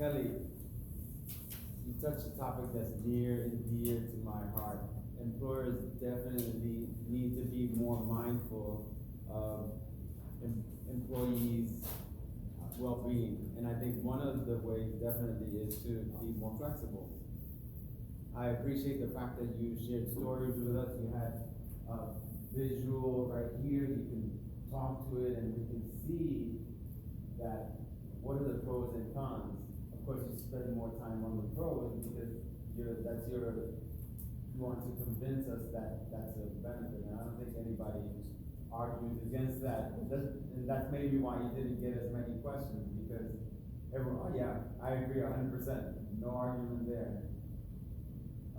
Kelly, you touched a topic that's near and dear to my heart. Employers definitely need to be more mindful of employees' well-being. And I think one of the ways definitely is to be more flexible. I appreciate the fact that you shared stories with us. You had a visual right here. You can talk to it and we can see that what are the pros and cons. Of course, you spend more time on the pros because you want to convince us that that's a benefit. And I don't think anybody argues against that. And that's maybe why you didn't get as many questions, because everyone, oh yeah, I agree 100%. No argument there.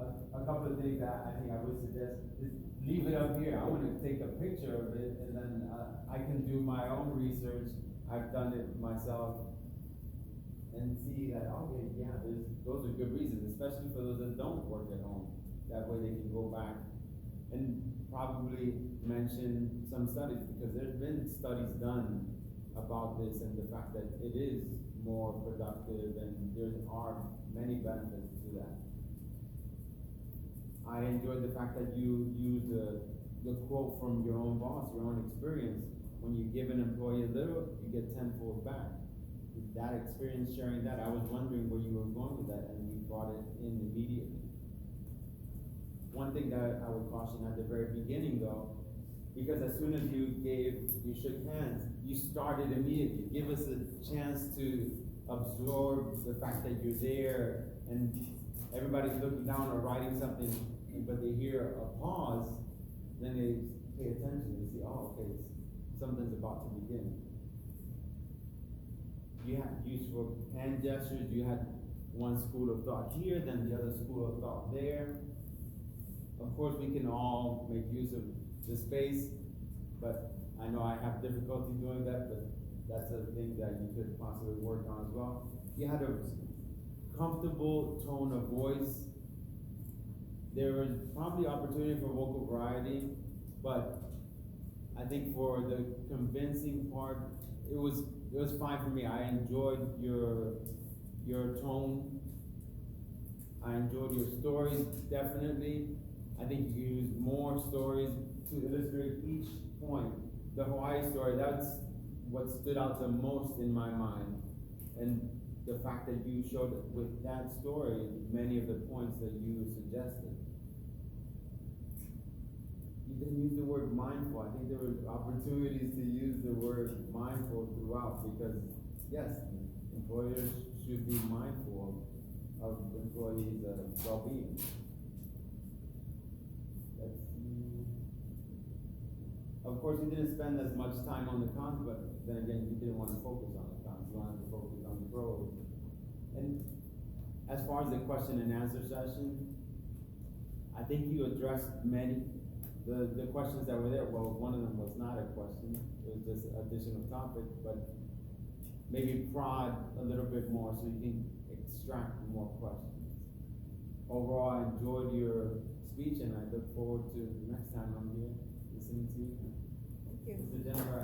A couple of things that I think I would suggest is leave it up here. I want to take a picture of it, and then I can do my own research. I've done it myself, and see that, okay, yeah, those are good reasons, especially for those that don't work at home. That way they can go back and probably mention some studies, because there's been studies done about this and the fact that it is more productive and there are many benefits to that. I enjoyed the fact that you used the quote from your own boss, your own experience. When you give an employee a little, you get tenfold back. That experience, sharing that, I was wondering where you were going with that, and you brought it in immediately. One thing that I would caution at the very beginning though, because as soon as you shook hands, you started immediately. Give us a chance to absorb the fact that you're there, and everybody's looking down or writing something, but they hear a pause, then they pay attention. They see, oh, okay, something's about to begin. You had useful hand gestures. You had one school of thought here, then the other school of thought there. Of course, we can all make use of the space, but I know I have difficulty doing that, but that's a thing that you could possibly work on as well. You had a comfortable tone of voice. There was probably opportunity for vocal variety, but I think for the convincing part, it was fine for me. I enjoyed your tone. I enjoyed your stories, definitely. I think you used more stories to illustrate each point. The Hawaii story, that's what stood out the most in my mind. And the fact that you showed with that story many of the points that you suggested. You didn't use the word mindful. I think there were opportunities to use the word mindful throughout, because yes, employers should be mindful of employees' well-being. Of course, you didn't spend as much time on the cons, but then again, you didn't want to focus on the cons. You wanted to focus on the pros. And as far as the question and answer session, I think you addressed many. The questions that were there, well, one of them was not a question. It was just additional topic, but maybe prod a little bit more so you can extract more questions. Overall, I enjoyed your speech, and I look forward to the next time I'm here listening to you. Thank you. Mr. Jennifer.